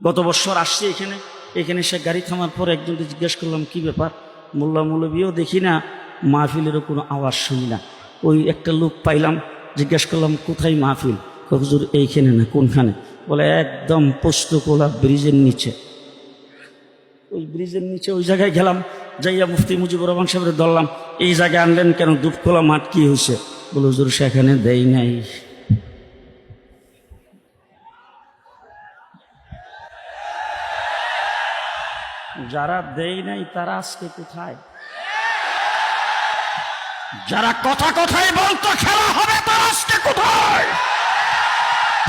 গত বছর আসছি এখানে সে গাড়ি থামার পর একজনকে জিজ্ঞেস করলাম কি ব্যাপার, মোল্লা মৌলবীও দেখি না, মাহফিলেরও কোনো আওয়াজ শুনি না। ওই একটা লোক পাইলাম, জিজ্ঞেস করলাম কোথায় মাহফিল, হুজুর এইখানে না কোনখানে, বলে একদম পোস্তকোলা ব্রিজের নিচে। ওই ব্রিজের নিচে ওই জায়গায় গেলাম, যাইয়া মুফতি মুজিবুর রহমান সাহেবের ধরলাম, এই জায়গায় আনলেন কেন, দুপখোলা মাঠ কি হয়েছে? বলে হুজুর সেখানে দেই নাই। যারা দেই নাই তারা আজকে কোথায়? যারা কথা কথাই বলতো খেলা হবে তারা আজকে কোথায়?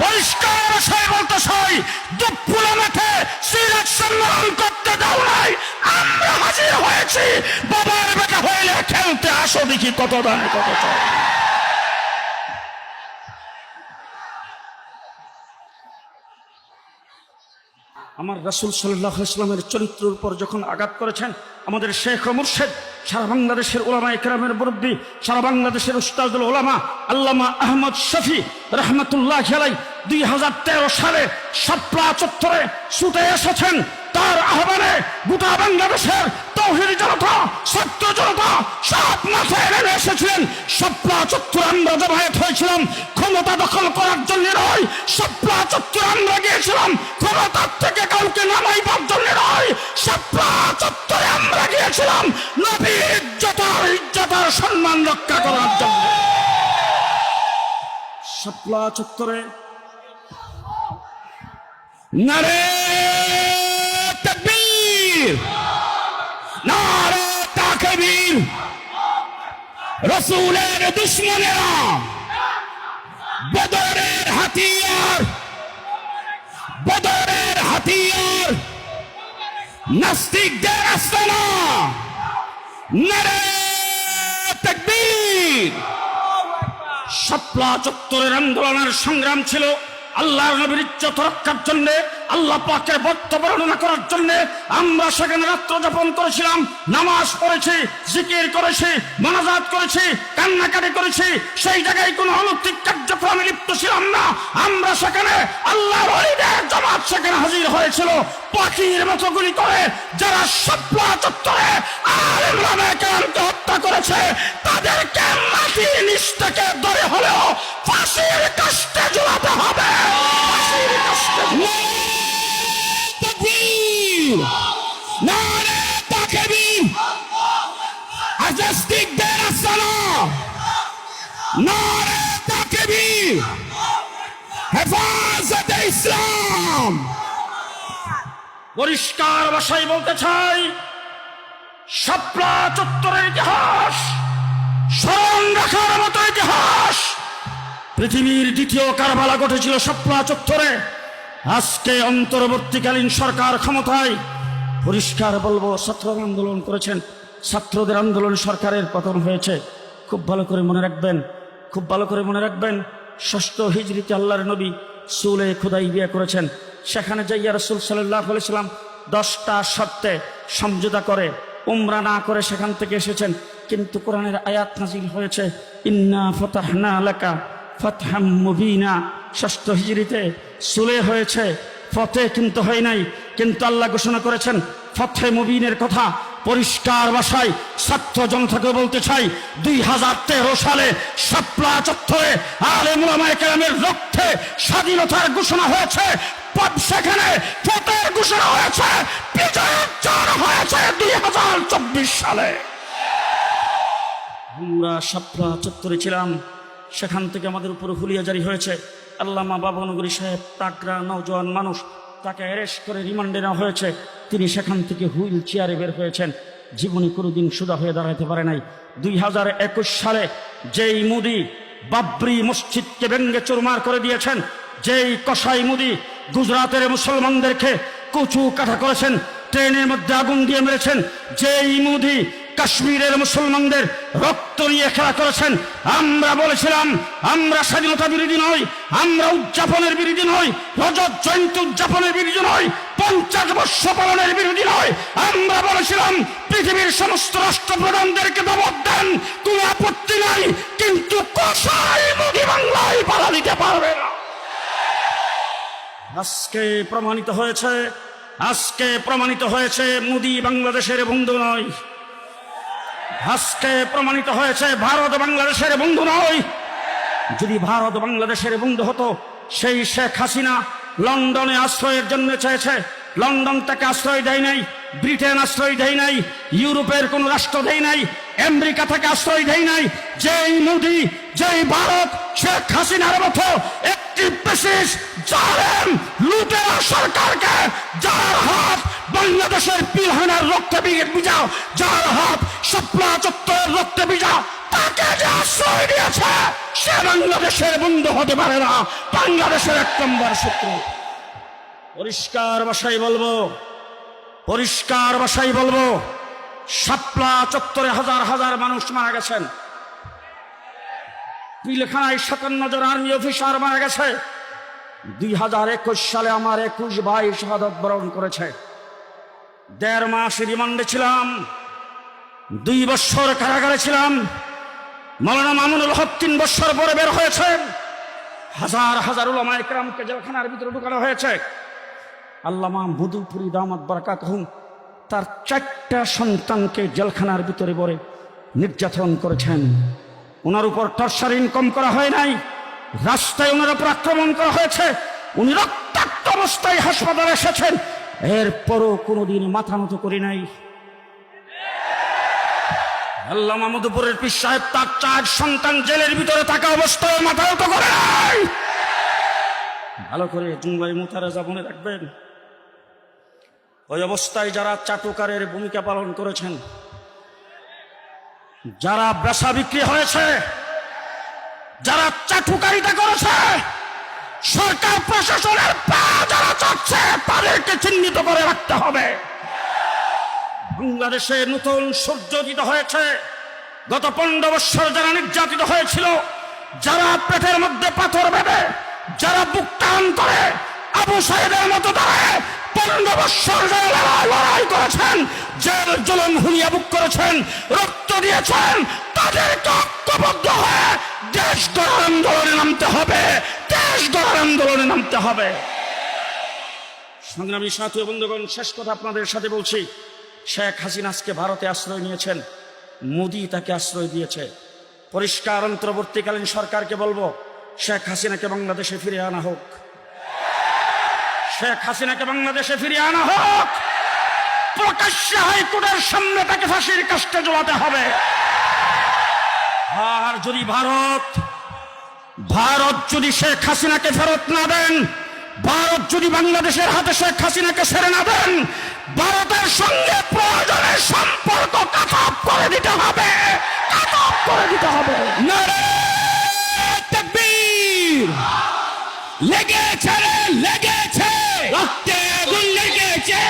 পরিষ্কার বিষয় বলতে চাই, দুপখোলা মাঠে সিরাজ সম্মেলন করতে দাও নাই, আমরা হাজির হয়েছি। বাবার বেটা হইলে খেলতে আসো, দেখি কত দাম কত চাই। আমার রাসূল সাল্লাল্লাহু আলাইহি ওয়াসাল্লামের চরিত্রের উপর যখন আঘাত করেছেন আমাদের শেখ ও মুর্শিদ, সারা বাংলাদেশের উলামায়ে কেরামের মুরব্বী, সারা বাংলাদেশের উস্তাদুল উলামা আল্লামা আহমদ শফি রহমতুল্লাহি আলাইহি 2013 সালে শাপলা চত্বরে ছুটে এসেছেন। তার আহ্বানে গোটা বাংলাদেশের তাওহীদি জনতা, ছাত্র জনতা সব মাঠে নেমে এসেছিলেন। শাপলা চত্বরে আমরা জমায়েত হয়েছিলাম ক্ষমতা দখল করার জন্য নয়, শাপলা চত্বরে আমরা গিয়েছিলাম ক্ষমতার থেকে কাউকে নামাইবার জন্য নয়, শাপলা চত্বরে আমরা গিয়েছিলাম নবীর ইজ্জতের সম্মান রক্ষা করার জন্য। শাপলা চত্বরে নারে তাকবীর, নারে তাকবীর। রাসূলের দুশমনেরা বদরের হাতিয়ার, বদরের হাতিয়ার নাস্তিকদের আস্তানা, নারে তাকবীর। শাপলা চত্বরের আন্দোলনের সংগ্রাম ছিল আল্লাহর নবীর ইজ্জত রক্ষার জন্য, আল্লাহ পাকের বক্তব্য বর্ণনা করার জন্য। আমরা সেখানে রাত্র যাপন করেছিলাম, নামাজ পড়েছি, জিকির করেছি, মোনাজাত করেছি, কান্নাকাটি করেছি। সেই জায়গায় কোনো অলৌকিক কার্যক্রমে লিপ্ত ছিলাম না। আমরা সেখানে আল্লাহর ওলিদের জামাত সেখানে হাজির হয়েছিল। পাখির মতো গুলি করে যারা শাপলা চত্বরে আলেম ওলামায়ে কেরামকে হত্যা করেছে তাদেরকে মাটির নিচ থেকে ধরে হলেও ফাঁসির কাস্টে ঝুলাতে হবে। ফাঁসির কাস্টে তাকবীর, নারে তাকবীর। আজাস্তিকদের আস্তানা, নারে তাকবীর। হেফাজতে ইসলাম। পরিষ্কার ভাষায় বলতে চাই, শাপলা চত্বরের ইতিহাস স্মরণ রাখার মতো ইতিহাস। পৃথিবীর দ্বিতীয় কারবালা ঘটেছিল শাপলা চত্বরে। আজকে অন্তর্বর্তীকালীন সরকার ক্ষমতায়, পরিষ্কার বলবো ছাত্ররা আন্দোলন করেছেন, ছাত্রদের আন্দোলন সরকারের পতন হয়েছে। খুব ভালো করে মনে রাখবেন, খুব ভালো করে মনে রাখবেন, 6ষ্ঠ হিজরিতে আল্লাহর নবী সুলে খুদাইবিয়া করেছেন। সেখানে যাইয়া রাসূল সাল্লাল্লাহু আলাইহি ওয়াসাল্লাম 10টা শর্তে সমঝোতা করে উমরা না করে সেখান থেকে এসেছেন। কিন্তু কোরআনের আয়াত নাজিল হয়েছে, ইন্না ফাতাহনা লাকা ফাতহাম মুবিনা। 6ষ্ঠ হিজরিতে সুলে হয়েছে, ফতে কিন্তু হয় নাই। কিন্তু আল্লাহ ঘোষণা করেছেন ফতহে মুবিনের কথা। পরিষ্কার ভাষায় ছাত্র জনতাকে বলতে চাই, 2013 সালে শাপলা চত্বরে আলেম ওলামায়ে কেরামের রক্তে স্বাধীনতার ঘোষণা হয়েছে। সেখানে ফতের ঘোষণা হয়েছে, বিজয়ের চার হয়েছে 2024 সালে। আমরা শাপলা চত্বরে ছিলাম, সেখান থেকে আমাদের উপর হুলিয়া জারি হয়েছে। আল্লামা বাবনগরী সাহেব তাকরা নওজোয়ান মানুষ, তাকে অ্যারেস্ট করে রিমান্ডে নেওয়া হয়েছে। তিনি সেখান থেকে হুইল চেয়ারে বের হয়েছেন, জীবনে কোনোদিন সোজা হয়ে দাঁড়াতে পারে নাই। 2021 সালে যেই মোদি বাবরি মসজিদকে ভেঙ্গে চুরমার করে দিয়েছেন, যেই কসাই মোদি গুজরাতের মুসলমানদেরকে কুচু কাটা করেছেন, ট্রেনের মধ্যে আগুন দিয়ে মেরেছেন, যেই মোদি কাশ্মীরের মুসলমানদের রক্ত নিয়ে খেলা করেছেন, আমরা বলেছিলাম আমরা স্বাধীনতা বিরোধী নই, আমরা উদযাপনের বিরোধী নই, রজত জয়ন্তী উদযাপনের বিরোধী নই, 50 বর্ষ পালনের বিরোধী নই। আমরা বলেছিলাম পৃথিবীর সমস্ত রাষ্ট্রপ্রধানদেরকে দাওয়াত দেন, কোনো আপত্তি নাই, কিন্তু কসাই মোদি বাংলায় বাধা দিতে পারবে না। আজকে প্রমাণিত হয়েছে মোদি বাংলাদেশের বন্ধু নয়। আজকে প্রমাণিত হয়েছে ভারত বাংলাদেশের বন্ধু নয়। যদি ভারত বাংলাদেশের বন্ধু হতো, সেই শেখ হাসিনা লন্ডনে আশ্রয়ের জন্য চেয়েছে, লন্ডন তাকে আশ্রয় দেয় নাই, ব্রিটেন আশ্রয় দেয় নাই, ইউরোপের কোন রাষ্ট্র দেয় নাই, আমেরিকা থেকে আশ্রয় দেয় নাই। যেই মোদি, যেই ভারত শেখ হাসিনার মতো একটি বিশেষ জালেম লুটেরা সরকারকে, যার হাত বাংলাদেশের পিলহানার রক্তে ভিজা, যার হাত শাপলা চত্বরের রক্তে ভিজা, তাকে যে আশ্রয় দিয়েছে, সে বাংলাদেশের বন্ধু হতে পারে না, বাংলাদেশের 1 নম্বর শত্রু। পরিষ্কার ভাষায় বলবো, শাপলা চত্বরে হাজার হাজার মানুষ মারা গেছেন, পিলখানায় 57 জন আর্মি অফিসার মারা গেছে। 2021 সালে আমার 21 ভাই শাহাদাত বরণ করেছে। 1.5 মাস রিমান্ডে ছিলাম, 2 বছর কারাগারে ছিলাম। মাওলানা মামুনুল হক 3 বছর পরে বের হয়েছেন। হাজার হাজার উলামায়ে কেরামকে জেলখানার ভিতরে ঢুকানো হয়েছে। আল্লামা মধুপুরী দামাত বারাকাতুহু তার 4টা সন্তানকে জেলখানার ভিতরে ভরে নির্যাতন করেছেন। ওনার উপর টর্চার কম করা হয় নাই, রাস্তায় ওনার উপর আক্রমণ করা হয়েছে। উনি রক্তাক্ত অবস্থায় হাসপাতালে এসেছেন, এরপরও কোনোদিন মাথা নত করি নাই। আল্লামা মধুপুরের পীর সাহেব তার 4 সন্তান জেলের ভিতরে থাকা অবস্থায় মাথা নত করে নাই। ভালো করে জুমলাই মুতারাজা মনে রাখবেন, ওই অবস্থায় যারা চাটুকারের ভূমিকা পালন করেছেন, যারা বেচা বিক্রি হয়েছে, যারা চাটুকারিতা করেছে, সরকার প্রশাসনের পা যারা চাচ্ছে, তাদেরকে চিহ্নিত করে রাখতে হবে। বাংলাদেশে নতুন সূর্যোদিত হয়েছে। গত 15 বছর যারা নির্যাতিত হয়েছিল, যারা পেটের মধ্যে পাথর বেঁধে, যারা বুক টান করে আবু সাইদের মতো দাঁড়ায় 15 বছর লড়াই করেছেন, জেল জুলুম হুলিয়া বুক করেছেন, রক্ত দিয়েছেন, তাদেরকে ঐক্যবদ্ধ হয়ে দেশ গড়ার আন্দোলনে নামতে হবে। সংগ্রামী সাথী ও বন্ধুগণ, শেষ কথা আপনাদের সাথে বলছি, শেখ হাসিনা আজকে ভারতে আশ্রয় নিয়েছেন, মোদি তাকে আশ্রয় দিয়েছে। পরিষ্কার অন্তর্বর্তীকালীন সরকারকে বলবো, শেখ হাসিনাকে বাংলাদেশে ফিরিয়ে আনা হোক। শেখ হাসিনাকে বাংলাদেশে ফিরিয়ে আনা হোক। প্রকাশ্যে হাইকোর্টের সামনে তাকে ফাঁসির কাস্টে ঝোলাতে হবে। আর যদি ভারত যদি শেখ হাসিনাকে ফেরত না দেন, ভারত যদি বাংলাদেশের হাতে শেখ হাসিনাকে ছেড়ে না দেন, ভারতের সঙ্গে প্রয়োজনের সম্পর্ক কাট অফ করে দিতে হবে। নারে তাকবীর! লেগেছে রক্তে আগুন লেগেছে,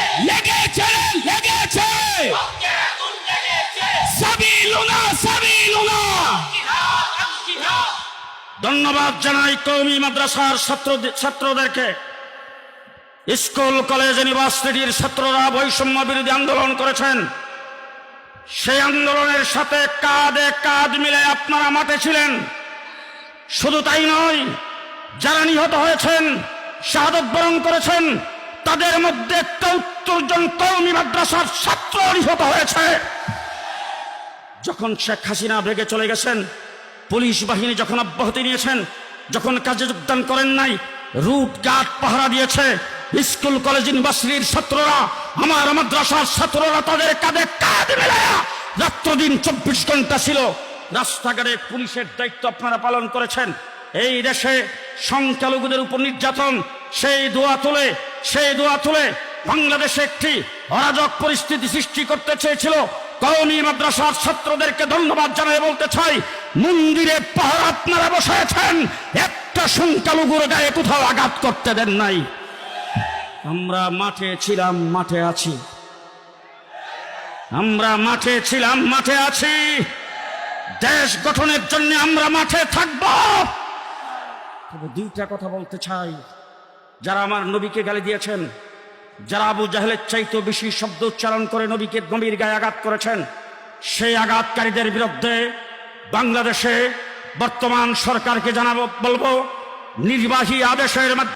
সাবিলুনা। ধন্যবাদ জানাই কওমি মাদ্রাসার ছাত্রদেরকে। স্কুল কলেজ ইউনিভার্সিটির ছাত্ররা বৈষম্য বিরোধী আন্দোলন করেছেন, সেই আন্দোলনের সাথে কাঁধে কাঁধ মিলে আপনারা মাঠে ছিলেন। শুধু তাই নয়, যারা নিহত হয়েছেন, শাহাদাত বরণ করেছেন, তাদের মধ্যে ৭৩ জন কওমি মাদ্রাসার ছাত্র নিহত হয়েছে। যখন শেখ হাসিনা বেগে চলে গেছেন, পুলিশ বাহিনী যখন অব্যাহতি নিয়েছেন, যখন কাজে যোগদান করেন নাই, রুট গার্ড পাহারা দিয়েছে, স্কুল কলেজ ইউনিভার্সিটির ছাত্ররা, আমার মাদ্রাসার ছাত্ররা তাদের কাঁধে কাঁধ মিলায়া রাত্র দিন 24 ঘন্টা ছিল। রাস্তাঘাটে পুলিশের দায়িত্ব আপনারা পালন করেছেন। এই দেশে সংখ্যালঘুদের উপর নির্যাতন, সেই দোয়া তুলে বাংলাদেশে একটি অরাজক পরিস্থিতি সৃষ্টি করতে চেয়েছিল। কওমি মাদ্রাসার ছাত্রদেরকে ধন্যবাদ জানাই বলতে চাই, মন্দিরে পাহারা আপনারা বসাইছেন, একটা সংখ্যালঘুর গায়ে কোথাও আঘাত করতে দেন নাই। আমরা মাঠে ছিলাম, মাঠে আছি। দেশ গঠনের জন্য আমরা মাঠে থাকব। তবে 2টা কথা বলতে চাই। যারা আমার নবীকে গালি দিয়েছেন, যারা আবু জাহেলের চাইতে বেশি শব্দ উচ্চারণ করে নবীর গায়ে আঘাত করেছেন, সেই আঘাতকারীদের বিরুদ্ধে বাংলাদেশে বর্তমান সরকারকে বলবো, নির্বাহী আদেশের মাধ্যমে